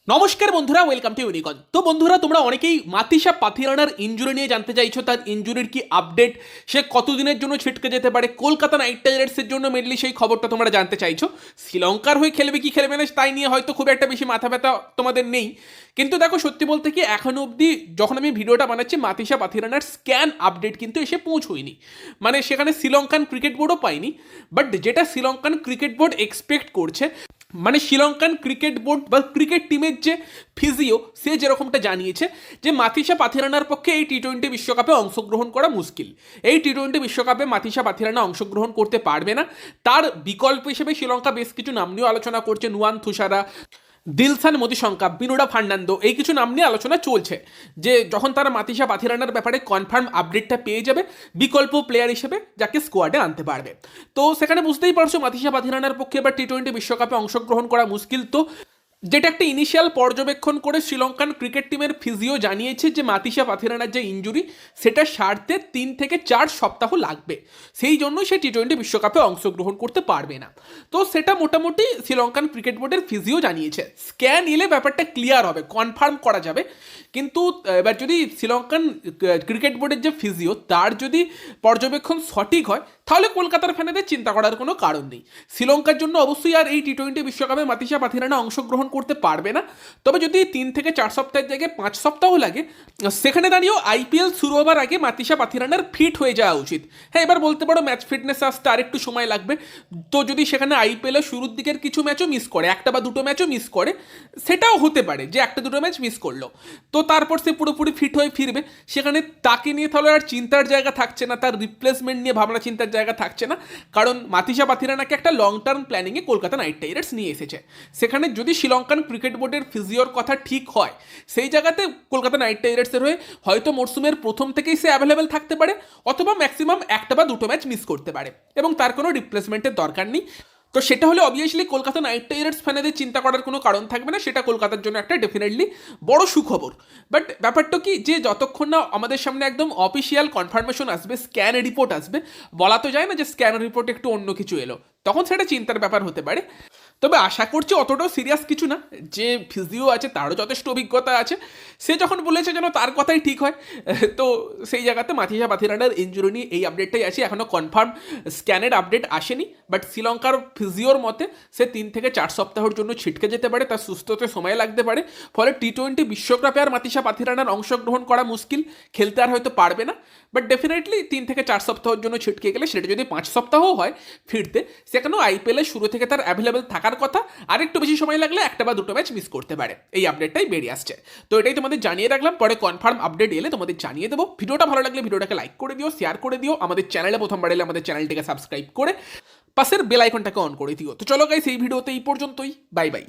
নমস্কার বন্ধুরা, welcome to ইউনিকন। তো বন্ধুরা, তোমরা অনেকেই মাতিসা পাথিরানার ইনজুরি নিয়ে জানতে চাইছো, তার ইনজুরির কি আপডেট, সে কতদিনের জন্য ছিটকে যেতে পারে, কলকাতা নাইট রাইডার্সের জন্য মেনলি সেই খবরটা তোমরা জানতে চাইছো। শ্রীলঙ্কার হয়ে খেলবে কি খেলবে না তাই নিয়ে হয়তো খুব একটা বেশি মাথা ব্যথা তোমাদের নেই। কিন্তু দেখো, সত্যি বলতে কি এখনো অবধি যখন আমি ভিডিওটা বানাচ্ছি মাতিসা পাথিরানার স্ক্যান আপডেট কিন্তু এসে পৌঁছয়নি। মানে সেখানে শ্রীলঙ্কান ক্রিকেট বোর্ডও পাইনি। বাট যেটা শ্রীলঙ্কান ক্রিকেট বোর্ড এক্সপেক্ট করছে, মানে শ্রীলঙ্কান ক্রিকেট বোর্ড বা ক্রিকেট টিমের যে ফিজিও, সে যেরকমটা জানিয়েছে যে মাতিসা পাথিরানার পক্ষে এই টি-20 বিশ্বকাপে অংশগ্রহণ করা মুশকিল। এই টি-20 বিশ্বকাপে মাতিসা পাথিরানা অংশগ্রহণ করতে পারবে না। তার বিকল্প হিসেবে শ্রীলঙ্কা বেশ কিছু নাম নিয়েও আলোচনা করছে। নুয়ান থুসারা, দিলসান মতিশঙ্কা, বিনোডা ফার্নান্দো, এই কিছু নাম নিয়ে আলোচনা চলছে যে যখন তারা মাতিসা পাথিরানার ব্যাপারে কনফার্ম আপডেটটা পেয়ে যাবে, বিকল্প প্লেয়ার হিসেবে যাকে স্কোয়াডে আনতে পারবে। তো সেখানে বুঝতেই পারছো মাতিসা পাথিরানার পক্ষে এবার টি-20 বিশ্বকাপে অংশগ্রহণ করা মুশকিল। তো যেটা একটা ইনিশিয়াল পর্যবেক্ষণ করে শ্রীলঙ্কান ক্রিকেট টিমের ফিজিও জানিয়েছে যে মাতিসা পাথিরানার যে ইনজুরি, সেটা সারতে 3 থেকে 4 সপ্তাহ লাগবে। সেই জন্য সে টি-20 বিশ্বকাপে অংশগ্রহণ করতে পারবে না। তো সেটা মোটামুটি শ্রীলঙ্কান ক্রিকেট বোর্ডের ফিজিও জানিয়েছে। স্ক্যান এলে ব্যাপারটা ক্লিয়ার হবে, কনফার্ম করা যাবে। কিন্তু এবার যদি শ্রীলঙ্কান ক্রিকেট বোর্ডের যে ফিজিও, তার যদি পর্যবেক্ষণ সঠিক হয়, তাহলে কলকাতার ফ্যানেদের চিন্তা করার কোনো কারণ নেই। শ্রীলঙ্কার জন্য অবশ্যই আর এই টি-20 বিশ্বকাপে মাতিসা পাথিরানা অংশগ্রহণ করতে পারবে না। তবে যদি 3 থেকে 4 সপ্তাহের জায়গায় 5 সপ্তাহ লাগে, সেখানে দাঁড়িয়েও আইপিএল শুরু হবার আগে মাতিসা পাথিরানার ফিট হয়ে যাওয়া উচিত। হ্যাঁ, এবার বলতে পারো ম্যাচ ফিটনেস আসতে আর একটু সময় লাগবে। তো যদি সেখানে আইপিএলের শুরুর দিকের কিছু ম্যাচও মিস করে, একটা বা দুটো ম্যাচও মিস করে, সেটাও হতে পারে যে একটা দুটো ম্যাচ মিস করলো, তো তারপর সে পুরোপুরি ফিট হয়ে ফিরবে। সেখানে তাকে নিয়ে তাহলে আর চিন্তার জায়গা থাকছে না, তার রিপ্লেসমেন্ট নিয়ে ভাবনা চিন্তার জায়গা থাকছে না। কারণ মাতিসা পাথিরানাকে একটা লং টার্ম প্ল্যানিংয়ে কলকাতা নাইট রাইডার্স নিয়ে এসেছে। সেখানে যদি শ্রীলঙ্কান ক্রিকেট বোর্ডের ফিজিওর কথা ঠিক হয়, সেই জায়গাতে কলকাতা নাইট রাইডার্সের হয়ে হয়তো মরসুমের প্রথম থেকেই সে অ্যাভেলেবেল থাকতে পারে, অথবা ম্যাক্সিমাম একটা বা দুটো ম্যাচ মিস করতে পারে, এবং তার কোনো রিপ্লেসমেন্টের দরকার নেই। তো সেটা হলে অবভিয়াসলি কলকাতা নাইট রাইডার্স ফ্যানেদের চিন্তা করার কোনো কারণ থাকবে না। সেটা কলকাতার জন্য একটা ডেফিনেটলি বড় সুখবর। বাট ব্যাপারটা কি, যে যতক্ষণ না আমাদের সামনে একদম অফিসিয়াল কনফার্মেশন আসবে, স্ক্যান রিপোর্ট আসবে, বলা তো যায় না যে স্ক্যান রিপোর্ট একটু অন্য কিছু এলো, তখন সেটা চিন্তার ব্যাপার হতে পারে। তবে আশা করছি অতটাও সিরিয়াস কিছু না। যে ফিজিও আছে তারও যথেষ্ট অভিজ্ঞতা আছে, সে যখন বলেছে যেন তার কথাই ঠিক হয়। তো সেই জায়গাতে মাতিসা পাথিরানার ইনজুরি নিয়ে এই আপডেটটাই আছে। এখনও কনফার্ম স্ক্যানের আপডেট আসেনি, বাট শ্রীলঙ্কার ফিজিওর মতে সে 3 থেকে 4 সপ্তাহের জন্য ছিটকে যেতে পারে, তার সুস্থ হতে সময় লাগতে পারে। ফলে টি-20 বিশ্বকাপে আর মাতিসা পাথিরানার অংশগ্রহণ করা মুশকিল, খেলতে আর হয়তো পারবে না। বাট ডেফিনেটলি 3 থেকে 4 সপ্তাহের জন্য ছিটকে গেলে, সেটা যদি 5 সপ্তাহও হয় ফিরতে, সেখানেও আইপিএলের শুরু থেকে তার অ্যাভেলেবেল থাকার কথা। আর একটু বেশি সময় লাগলে একটা বা দুটো ম্যাচ মিস করতে পারে। এই আপডেটটাই বেরিয়ে আসছে। তো এটাই তোমাদের জানিয়ে রাখলাম, পরে কনফার্ম আপডেট এলে তোমাদের জানিয়ে দেবো। ভিডিওটা ভালো লাগলে ভিডিওটাকে লাইক করে দিও, শেয়ার করে দিও। আমাদের চ্যানেলে প্রথমবার এলে আমাদের চ্যানেলটিকে সাবস্ক্রাইব করে পাশের বেল আইকনটাকে অন করে দিও। তো চলো গাইস, এই ভিডিওতে এই পর্যন্তই। Bye bye.